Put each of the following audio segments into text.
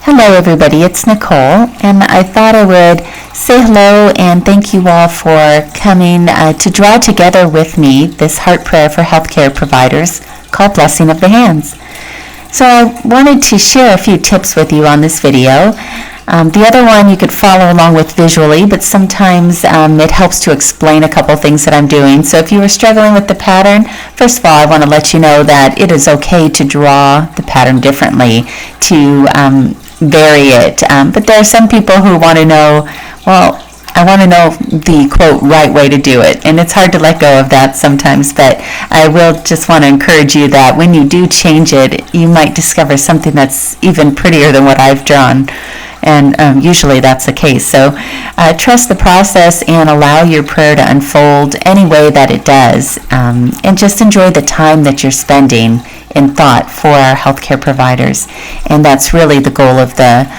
Hello everybody, it's Nicole, and I thought I would say hello and thank you all for coming to draw together with me this heart prayer for healthcare providers called Blessing of the Hands. So I wanted to share a few tips with you on this video. The other one you could follow along with visually, but sometimes it helps to explain a couple things that I'm doing. So if you were struggling with the pattern, first of all, I want to let you know that it is okay to draw the pattern differently, to vary it. But there are some people who want to know, well, I want to know the, quote, right way to do it. And it's hard to let go of that sometimes, but I will just want to encourage you that when you do change it, you might discover something that's even prettier than what I've drawn. And usually that's the case. So trust the process and allow your prayer to unfold any way that it does. And just enjoy the time that you're spending in thought for our healthcare providers. And that's really the goal of the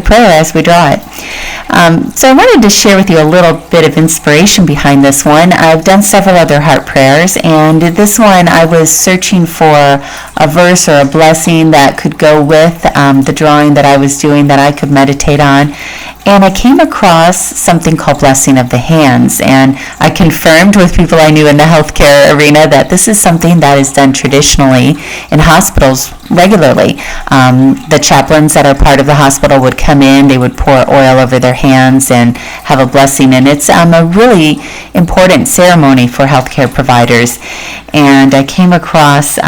prayer as we draw it. So I wanted to share with you a little bit of inspiration behind this one. I've done several other heart prayers, and this one I was searching for a verse or a blessing that could go with the drawing that I was doing that I could meditate on. And I came across something called Blessing of the Hands, and I confirmed with people I knew in the healthcare arena that this is something that is done traditionally in hospitals regularly. The chaplains that are part of the hospital would come in, they would pour oil over their hands and have a blessing, and it's a really important ceremony for healthcare providers. And I came across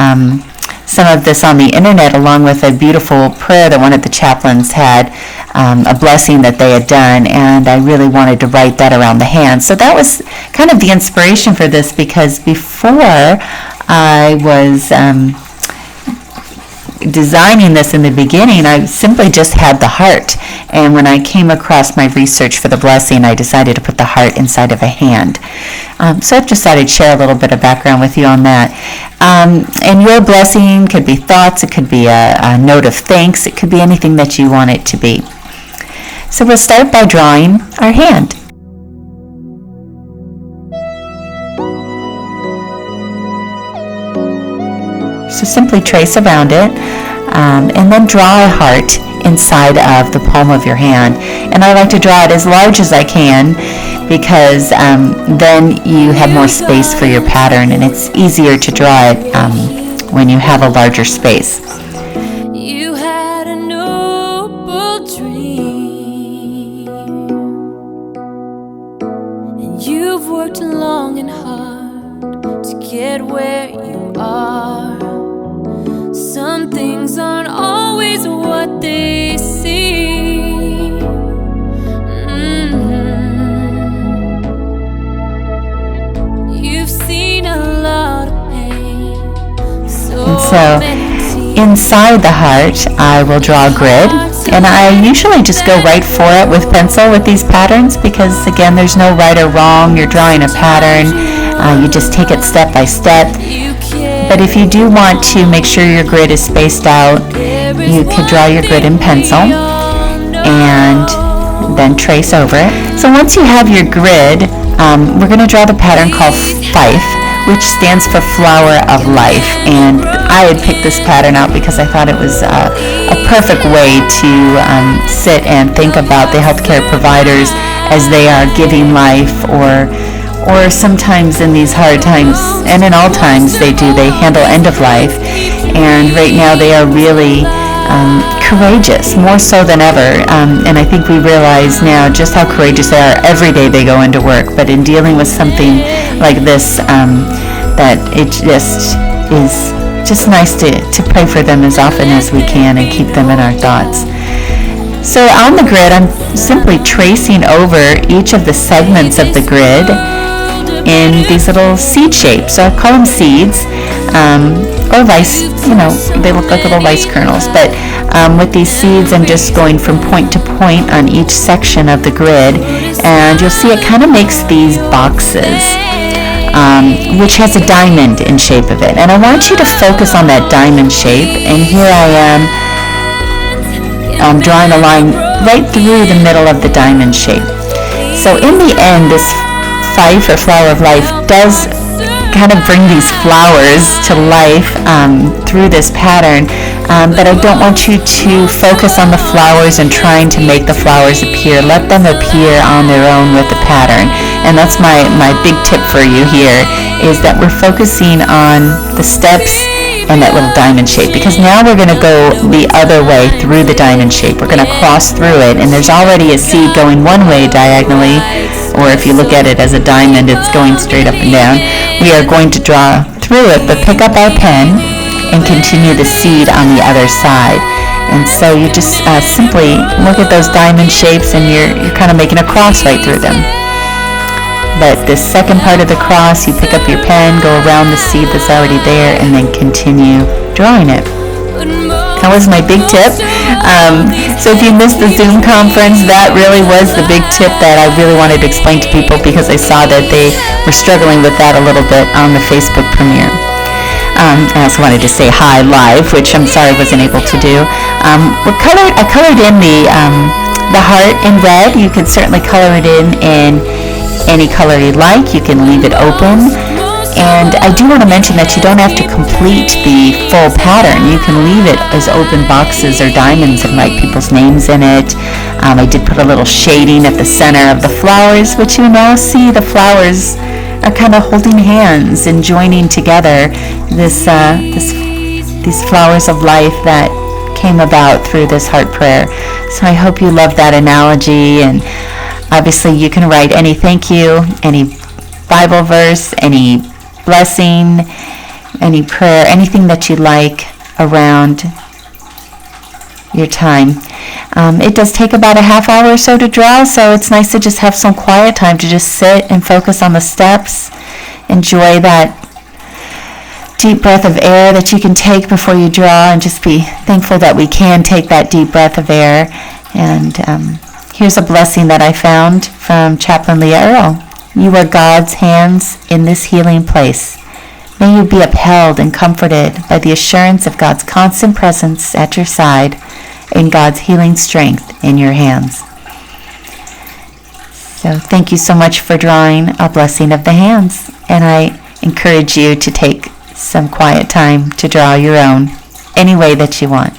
some of this on the internet along with a beautiful prayer that one of the chaplains had, a blessing that they had done, and I really wanted to write that around the hand. So that was kind of the inspiration for this, because before I was designing this in the beginning, I simply just had the heart, and when I came across my research for the blessing, I decided to put the heart inside of a hand. So I've just thought I'd share a little bit of background with you on that. And your blessing could be thoughts, it could be a note of thanks, it could be anything that you want it to be. So we'll start by drawing our hand. So simply trace around it, and then draw a heart inside of the palm of your hand. And I like to draw it as large as I can, because then you have more space for your pattern, and it's easier to draw it when you have a larger space. You had a noble dream, and you've worked long and hard to get where you are. Some things aren't always what they seem. You've seen a lot of pain. So inside the heart, I will draw a grid, and I usually just go right for it with pencil with these patterns, because again, there's no right or wrong. You're drawing a pattern. You just take it step by step. But if you do want to make sure your grid is spaced out, you could draw your grid in pencil and then trace over it. So once you have your grid, we're going to draw the pattern called Fife, which stands for Flower of Life. And I had picked this pattern out because I thought it was a perfect way to sit and think about the healthcare providers as they are giving life, or sometimes in these hard times, and in all times they handle end of life. And right now they are really courageous, more so than ever. And I think we realize now just how courageous they are every day they go into work. But in dealing with something like this, that it just is just nice to pray for them as often as we can and keep them in our thoughts. So on the grid, I'm simply tracing over each of the segments of the grid in these little seed shapes. So I call them seeds, or rice, they look like little rice kernels. But with these seeds, I'm just going from point to point on each section of the grid, and you'll see it kind of makes these boxes, which has a diamond in shape of it. And I want you to focus on that diamond shape, and here I am drawing a line right through the middle of the diamond shape. So in the end, this Fife or Flower of Life does kind of bring these flowers to life through this pattern. But I don't want you to focus on the flowers and trying to make the flowers appear. Let them appear on their own with the pattern. And that's my big tip for you here, is that we're focusing on the steps and that little diamond shape, because now we're going to go the other way through the diamond shape. We're going to cross through it, and there's already a seed going one way diagonally, or if you look at it as a diamond, it's going straight up and down. We are going to draw through it, but pick up our pen and continue the seed on the other side. And so you just simply look at those diamond shapes, and you're kind of making a cross right through them. But this second part of the cross, you pick up your pen, go around the seed that's already there, and then continue drawing it. That was my big tip. So if you missed the Zoom conference, that really was the big tip that I really wanted to explain to people, because I saw that they were struggling with that a little bit on the Facebook premiere. I also wanted to say hi live, which I'm sorry I wasn't able to do. I colored in the heart in red. You can certainly color it in any color you like. You can leave it open. And I do want to mention that you don't have to complete the full pattern. You can leave it as open boxes or diamonds and write people's names in it. I did put a little shading at the center of the flowers, which you now see the flowers are kind of holding hands and joining together these flowers of life that came about through this heart prayer. So I hope you love that analogy, and obviously you can write any thank you, any Bible verse, any blessing, any prayer, anything that you like around your time. It does take about a half hour or so to draw, so it's nice to just have some quiet time to just sit and focus on the steps. Enjoy that deep breath of air that you can take before you draw, and just be thankful that we can take that deep breath of air. And here's a blessing that I found from Chaplain Leah Earl. You are God's hands in this healing place. May you be upheld and comforted by the assurance of God's constant presence at your side and God's healing strength in your hands. So thank you so much for drawing a blessing of the hands, and I encourage you to take some quiet time to draw your own any way that you want.